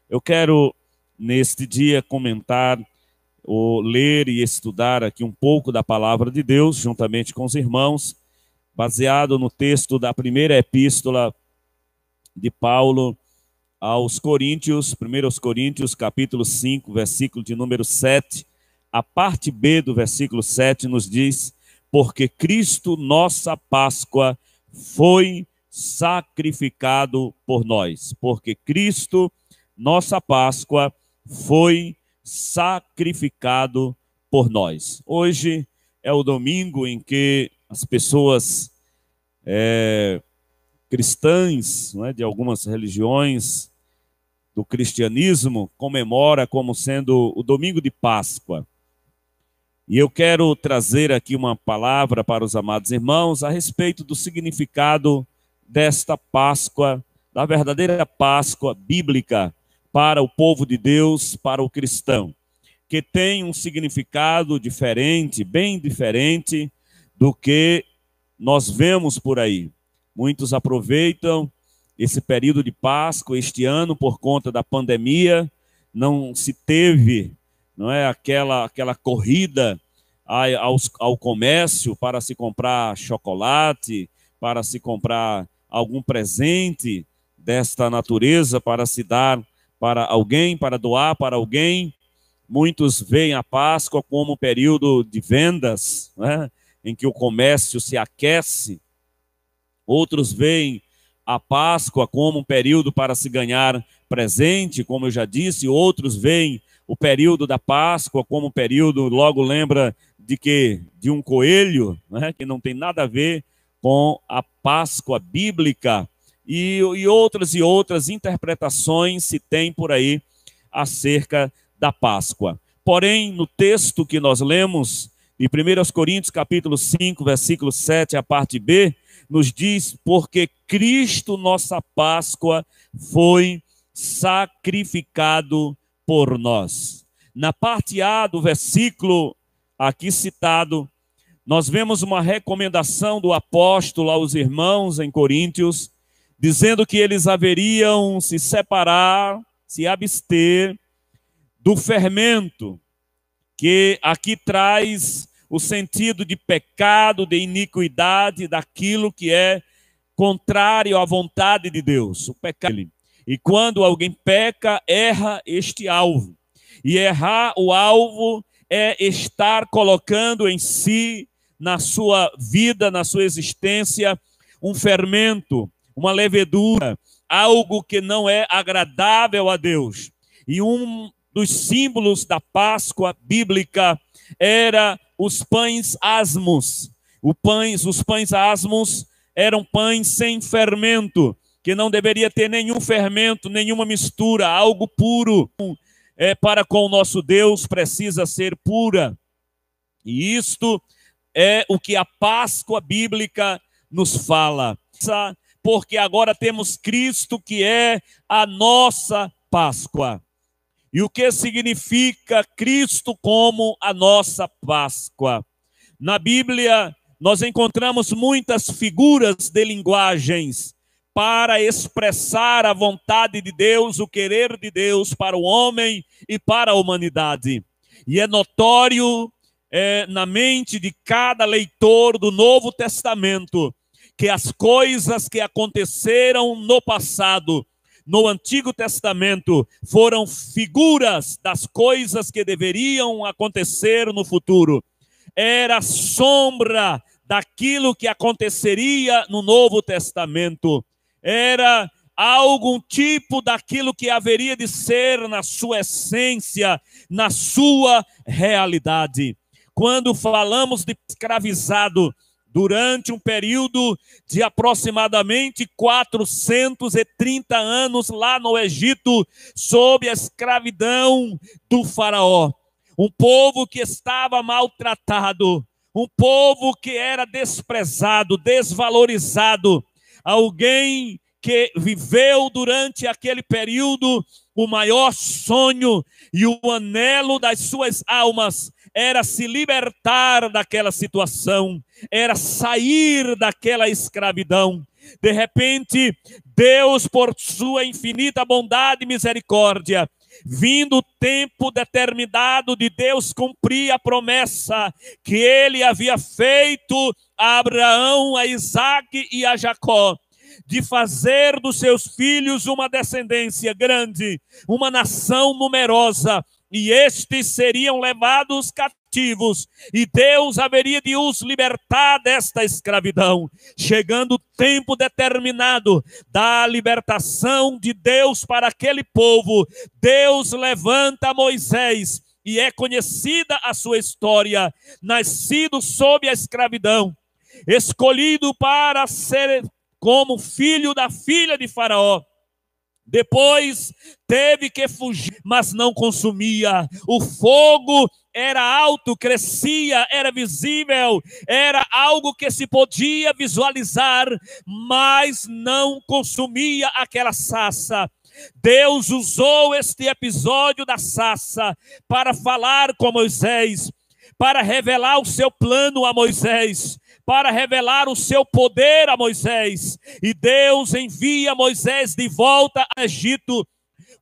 Eu quero, neste dia, comentar, ou ler e estudar aqui um pouco da palavra de Deus, juntamente com os irmãos, baseado no texto da primeira epístola de Paulo aos Coríntios, 1 Coríntios, capítulo 5, versículo de número 7. A parte B do versículo 7 nos diz: porque Cristo, nossa Páscoa, foi sacrificado por nós. Porque Cristo, nossa Páscoa, foi sacrificado por nós. Hoje é o domingo em que as pessoas cristãs, não é, de algumas religiões do cristianismo comemora como sendo o domingo de Páscoa. E eu quero trazer aqui uma palavra para os amados irmãos a respeito do significado desta Páscoa, da verdadeira Páscoa bíblica para o povo de Deus, para o cristão, que tem um significado diferente, bem diferente do que nós vemos por aí. Muitos aproveitam esse período de Páscoa este ano por conta da pandemia, não se teve, não é, aquela corrida ao comércio para se comprar chocolate, para se comprar algum presente desta natureza para se dar para alguém, para doar para alguém. Muitos veem a Páscoa como um período de vendas, né, em que o comércio se aquece. Outros veem a Páscoa como um período para se ganhar presente, como eu já disse. Outros veem o período da Páscoa como um período, logo lembra de quê? De um coelho, né, que não tem nada a ver com a Páscoa bíblica. E outras interpretações se tem por aí acerca da Páscoa. Porém, no texto que nós lemos, em 1 Coríntios capítulo 5, versículo 7, a parte B, nos diz: porque Cristo, nossa Páscoa, foi sacrificado por nós. Na parte A do versículo aqui citado, nós vemos uma recomendação do apóstolo aos irmãos em Coríntios, dizendo que eles haveriam se separar, se abster do fermento, que aqui traz o sentido de pecado, de iniquidade, daquilo que é contrário à vontade de Deus, o pecado. E quando alguém peca, erra este alvo. E errar o alvo é estar colocando em si, na sua vida, na sua existência, um fermento, uma levedura, algo que não é agradável a Deus. E um dos símbolos da Páscoa bíblica era os pães asmos. Os pães asmos eram pães sem fermento, que não deveria ter nenhum fermento, nenhuma mistura, algo puro. Para com o nosso Deus precisa ser pura. E isto é o que a Páscoa bíblica nos fala. Porque agora temos Cristo, que é a nossa Páscoa. E o que significa Cristo como a nossa Páscoa? Na Bíblia, nós encontramos muitas figuras de linguagens para expressar a vontade de Deus, o querer de Deus para o homem e para a humanidade. E é notório na mente de cada leitor do Novo Testamento que as coisas que aconteceram no passado, no Antigo Testamento, foram figuras das coisas que deveriam acontecer no futuro. Era sombra daquilo que aconteceria no Novo Testamento. Era algum tipo daquilo que haveria de ser na sua essência, na sua realidade. Quando falamos de escravizado, durante um período de aproximadamente 430 anos lá no Egito, sob a escravidão do faraó. Um povo que estava maltratado, um povo que era desprezado, desvalorizado. Alguém que viveu durante aquele período o maior sonho e o anelo das suas almas era se libertar daquela situação, era sair daquela escravidão. De repente, Deus, por sua infinita bondade e misericórdia, vindo o tempo determinado de Deus cumprir a promessa que ele havia feito a Abraão, a Isaque e a Jacó, de fazer dos seus filhos uma descendência grande, uma nação numerosa, e estes seriam levados cativos, e Deus haveria de os libertar desta escravidão. Chegando o tempo determinado da libertação de Deus para aquele povo, Deus levanta Moisés, e é conhecida a sua história, nascido sob a escravidão, escolhido para ser como filho da filha de Faraó. Depois teve que fugir, mas não consumia. O fogo era alto, crescia, era visível, era algo que se podia visualizar, mas não consumia aquela sarça. Deus usou este episódio da sarça para falar com Moisés, para revelar o seu plano a Moisés, para revelar o seu poder a Moisés. E Deus envia Moisés de volta ao Egito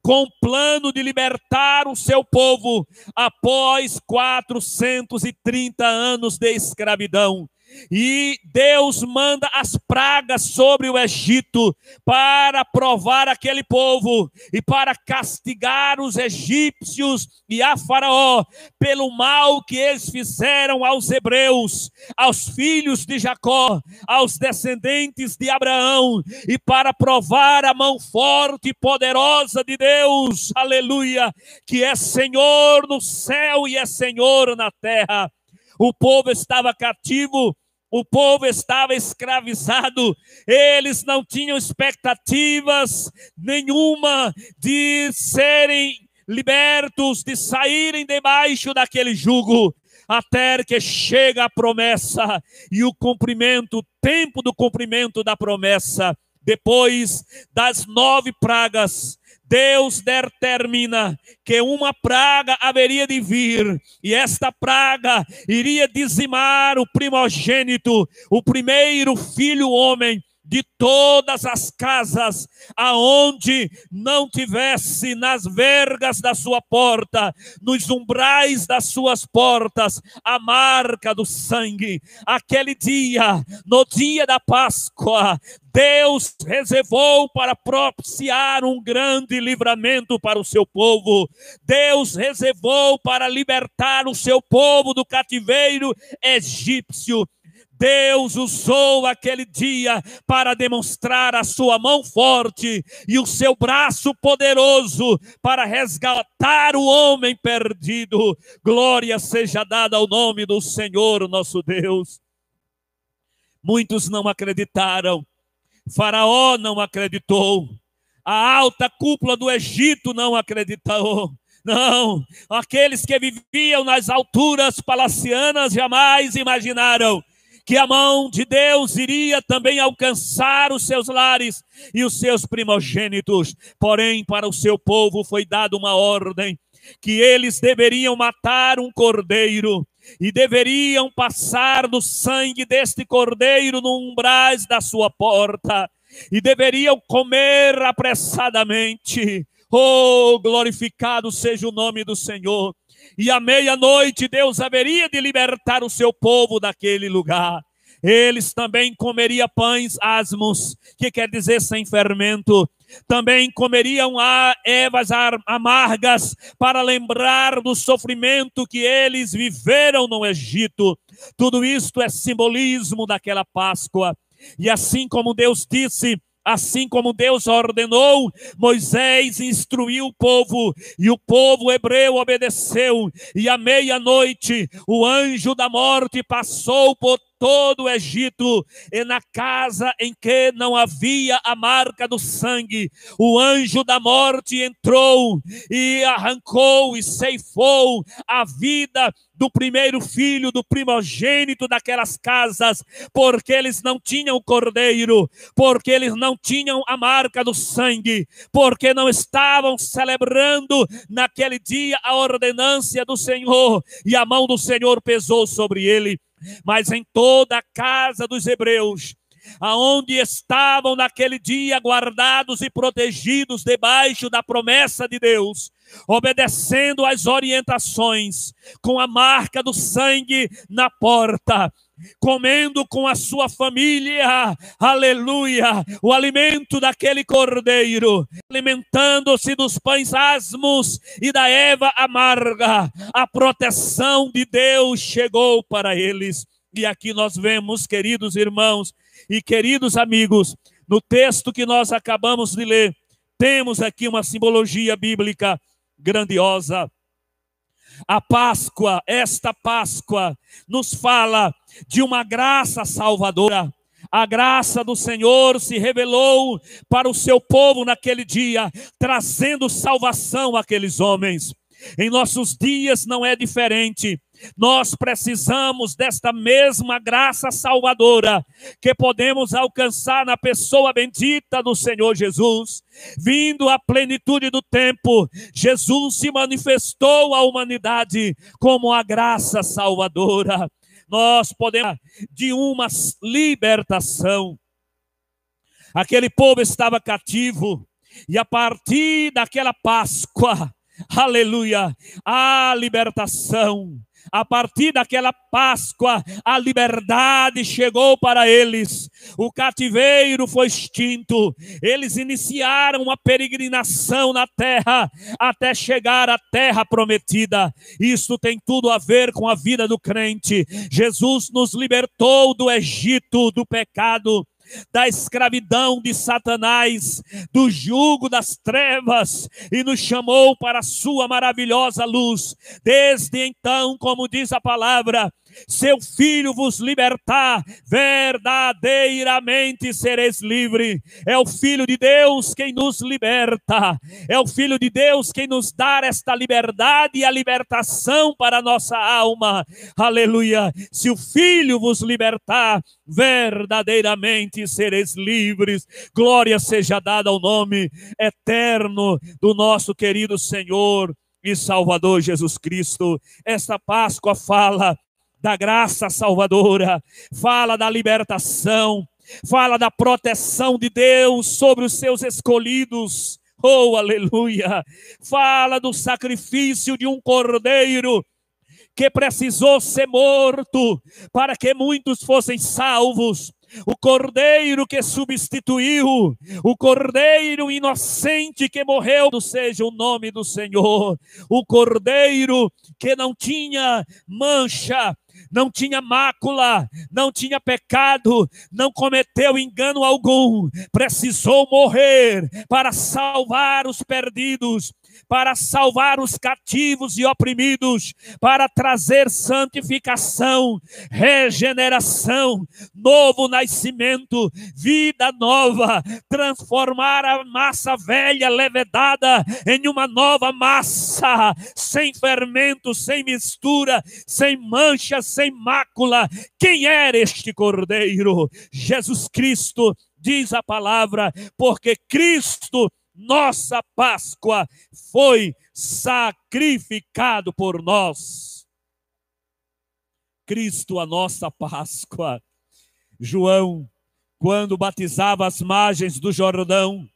com o plano de libertar o seu povo após 430 anos de escravidão. E Deus manda as pragas sobre o Egito para provar aquele povo e para castigar os egípcios e a Faraó pelo mal que eles fizeram aos hebreus, aos filhos de Jacó, aos descendentes de Abraão, e para provar a mão forte e poderosa de Deus, aleluia, que é Senhor no céu e é Senhor na terra. O povo estava cativo, o povo estava escravizado, eles não tinham expectativas nenhuma de serem libertos, de saírem debaixo daquele jugo, até que chega a promessa e o cumprimento, o tempo do cumprimento da promessa. Depois das 9 pragas, Deus determina que uma praga haveria de vir, e esta praga iria dizimar o primogênito, o primeiro filho homem de todas as casas, aonde não tivesse nas vergas da sua porta, nos umbrais das suas portas, a marca do sangue. Aquele dia, no dia da Páscoa, Deus reservou para propiciar um grande livramento para o seu povo. Deus reservou para libertar o seu povo do cativeiro egípcio. Deus usou aquele dia para demonstrar a sua mão forte e o seu braço poderoso para resgatar o homem perdido. Glória seja dada ao nome do Senhor nosso Deus. Muitos não acreditaram. Faraó não acreditou. A alta cúpula do Egito não acreditou. Não, aqueles que viviam nas alturas palacianas jamais imaginaram que a mão de Deus iria também alcançar os seus lares e os seus primogênitos. Porém, para o seu povo foi dada uma ordem, que eles deveriam matar um cordeiro e deveriam passar do sangue deste cordeiro no umbrais da sua porta e deveriam comer apressadamente. Oh, glorificado seja o nome do Senhor. E à meia-noite Deus haveria de libertar o seu povo daquele lugar. Eles também comeriam pães asmos, que quer dizer sem fermento. Também comeriam ervas amargas para lembrar do sofrimento que eles viveram no Egito. Tudo isto é simbolismo daquela Páscoa. E assim como Deus disse, assim como Deus ordenou, Moisés instruiu o povo, e o povo hebreu obedeceu, e à meia-noite o anjo da morte passou por todo o Egito, e na casa em que não havia a marca do sangue, o anjo da morte entrou e arrancou e ceifou a vida do primeiro filho, do primogênito daquelas casas, porque eles não tinham cordeiro, porque eles não tinham a marca do sangue, porque não estavam celebrando naquele dia a ordenância do Senhor, e a mão do Senhor pesou sobre ele. Mas em toda a casa dos hebreus aonde estavam naquele dia guardados e protegidos debaixo da promessa de Deus, obedecendo às orientações, com a marca do sangue na porta, comendo com a sua família, aleluia, o alimento daquele cordeiro, alimentando-se dos pães asmos e da erva amarga. A proteção de Deus chegou para eles. E aqui nós vemos, queridos irmãos e queridos amigos, no texto que nós acabamos de ler, temos aqui uma simbologia bíblica grandiosa. A Páscoa, esta Páscoa, nos fala de uma graça salvadora. A graça do Senhor se revelou para o seu povo naquele dia, trazendo salvação àqueles homens. Em nossos dias não é diferente. Nós precisamos desta mesma graça salvadora que podemos alcançar na pessoa bendita do Senhor Jesus. Vindo à plenitude do tempo, Jesus se manifestou à humanidade como a graça salvadora. Nós podemos de uma libertação. Aquele povo estava cativo e a partir daquela Páscoa, aleluia, a libertação. A partir daquela Páscoa, a liberdade chegou para eles. O cativeiro foi extinto. Eles iniciaram uma peregrinação na terra, até chegar à terra prometida. Isso tem tudo a ver com a vida do crente. Jesus nos libertou do Egito, do pecado, da escravidão de Satanás, do jugo das trevas, e nos chamou para a sua maravilhosa luz. Desde então, como diz a palavra, seu Filho vos libertar, verdadeiramente sereis livres. É o Filho de Deus quem nos liberta, é o Filho de Deus quem nos dá esta liberdade e a libertação para a nossa alma, aleluia. Se o Filho vos libertar, verdadeiramente sereis livres. Glória seja dada ao nome eterno do nosso querido Senhor e Salvador Jesus Cristo. Esta Páscoa fala da graça salvadora, fala da libertação, fala da proteção de Deus sobre os seus escolhidos. Oh, aleluia! Fala do sacrifício de um cordeiro que precisou ser morto para que muitos fossem salvos. O cordeiro que substituiu, o cordeiro inocente que morreu, seja o nome do Senhor. O cordeiro que não tinha mancha, não tinha mácula, não tinha pecado, não cometeu engano algum, precisou morrer para salvar os perdidos, para salvar os cativos e oprimidos, para trazer santificação, regeneração, novo nascimento, vida nova, transformar a massa velha levedada em uma nova massa, sem fermento, sem mistura, sem mancha, sem mácula. Quem era este cordeiro? Jesus Cristo, diz a palavra, porque Cristo, nossa Páscoa, foi sacrificado por nós. Cristo, a nossa Páscoa. João, quando batizava as margens do Jordão,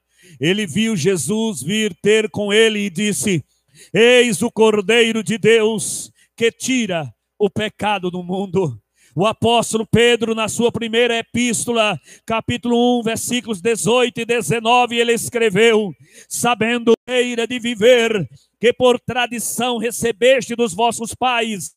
ele viu Jesus vir ter com ele e disse: eis o Cordeiro de Deus que tira o pecado do mundo. O apóstolo Pedro, na sua primeira epístola, capítulo 1, versículos 18 e 19, ele escreveu: sabendo de viver, que por tradição recebeste dos vossos pais,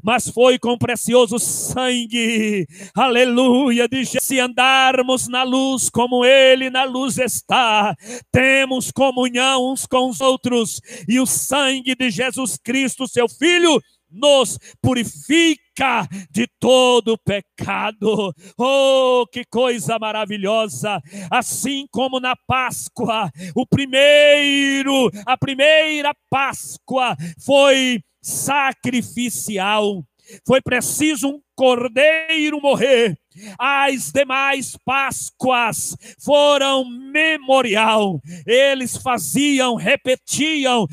mas foi com precioso sangue, aleluia, de Jesus. Se andarmos na luz como ele na luz está, temos comunhão uns com os outros, e o sangue de Jesus Cristo, seu Filho, nos purifica de todo pecado. Oh, que coisa maravilhosa! Assim como na Páscoa, a primeira Páscoa foi sacrificial. Foi preciso um cordeiro morrer As demais Páscoas foram memorial. Eles repetiam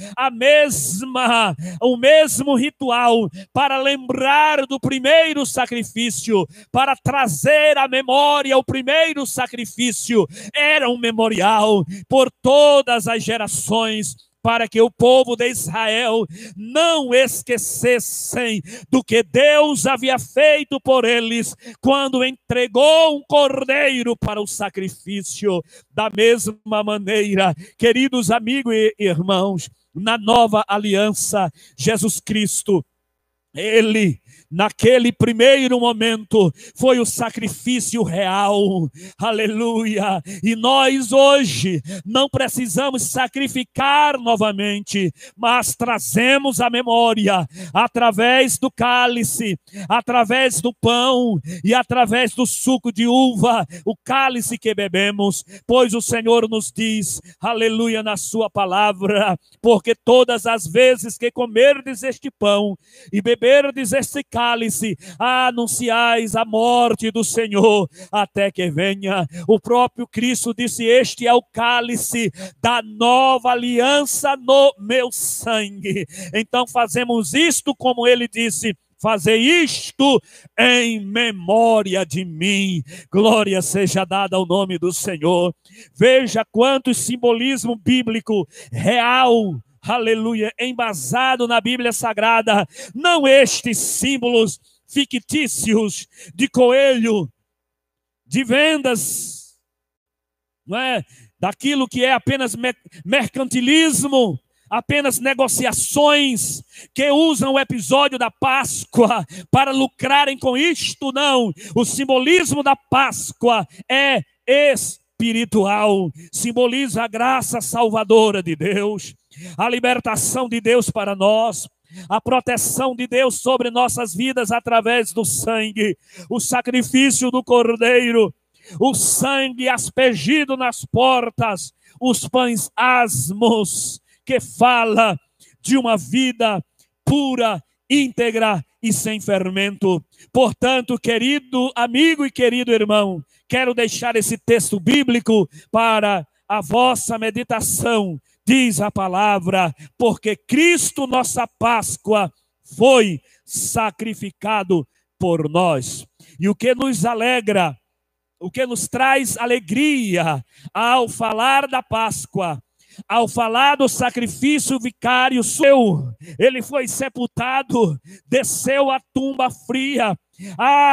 o mesmo ritual para lembrar do primeiro sacrifício, para trazer à memória o primeiro sacrifício. Era um memorial por todas as gerações, para que o povo de Israel não esquecessem do que Deus havia feito por eles, quando entregou um cordeiro para o sacrifício. Da mesma maneira, queridos amigos e irmãos, na nova aliança, Jesus Cristo, Ele, naquele primeiro momento, foi o sacrifício real, aleluia. E nós hoje não precisamos sacrificar novamente, mas trazemos a memória através do cálice, através do pão e através do suco de uva, o cálice que bebemos, pois o Senhor nos diz, aleluia, na sua palavra: porque todas as vezes que comerdes este pão e beberdes este cálice, anunciais a morte do Senhor até que venha. O próprio Cristo disse: este é o cálice da nova aliança no meu sangue. Então fazemos isto, como ele disse: fazer isto em memória de mim. Glória seja dada ao nome do Senhor. Veja quanto simbolismo bíblico real, aleluia, embasado na Bíblia Sagrada. Não estes símbolos fictícios de coelho, de vendas, não é? Daquilo que é apenas mercantilismo, apenas negociações que usam o episódio da Páscoa para lucrarem com isto. Não, o simbolismo da Páscoa é espiritual, simboliza a graça salvadora de Deus, a libertação de Deus para nós, a proteção de Deus sobre nossas vidas através do sangue, o sacrifício do cordeiro, o sangue aspergido nas portas, os pães asmos, que fala de uma vida pura, íntegra e sem fermento. Portanto, querido amigo e querido irmão, quero deixar esse texto bíblico para a vossa meditação. Diz a palavra: porque Cristo, nossa Páscoa, foi sacrificado por nós. E o que nos alegra, o que nos traz alegria ao falar da Páscoa, ao falar do sacrifício vicário seu, ele foi sepultado, desceu à tumba fria.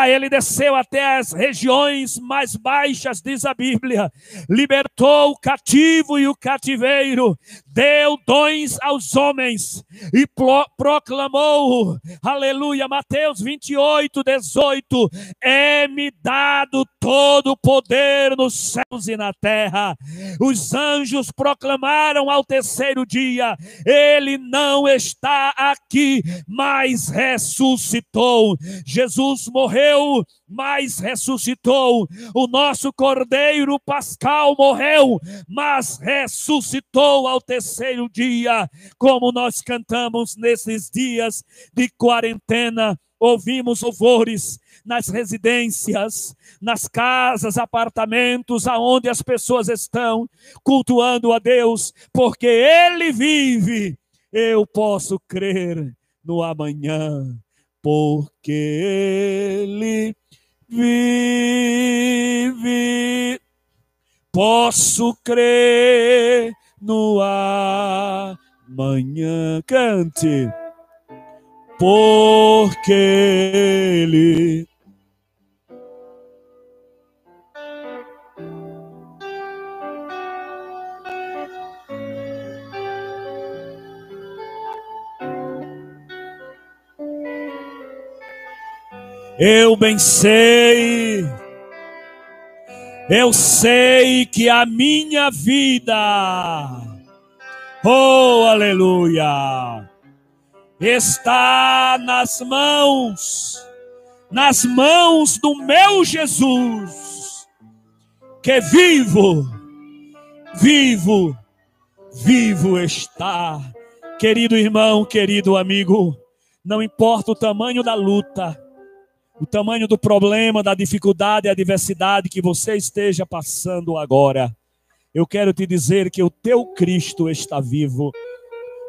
Ele desceu até as regiões mais baixas, diz a Bíblia, libertou o cativo e o cativeiro, deu dons aos homens e proclamou, aleluia, Mateus 28:18, é-me dado todo o poder nos céus e na terra. Os anjos proclamaram ao terceiro dia: ele não está aqui, mas ressuscitou. Jesus morreu, mas ressuscitou. O nosso Cordeiro Pascal morreu, mas ressuscitou ao terceiro dia. Como nós cantamos nesses dias de quarentena, ouvimos louvores nas residências, nas casas, apartamentos, aonde as pessoas estão cultuando a Deus, porque Ele vive. Eu posso crer no amanhã, porque Ele vive. Posso crer no amanhã. Cante. Porque Ele eu bem sei, eu sei que a minha vida, oh aleluia, está nas mãos do meu Jesus, que vivo está. Querido irmão, querido amigo, não importa o tamanho da luta, o tamanho do problema, da dificuldade e adversidade que você esteja passando agora, eu quero te dizer que o teu Cristo está vivo.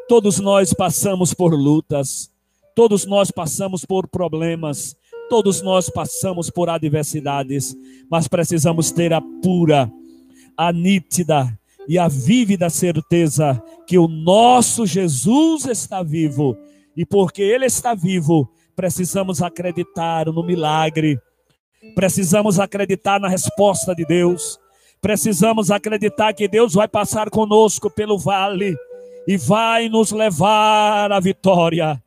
Todos nós passamos por lutas, todos nós passamos por problemas, todos nós passamos por adversidades, mas precisamos ter a pura, a nítida e a vívida certeza que o nosso Jesus está vivo. E porque Ele está vivo, precisamos acreditar no milagre, precisamos acreditar na resposta de Deus, precisamos acreditar que Deus vai passar conosco pelo vale e vai nos levar à vitória.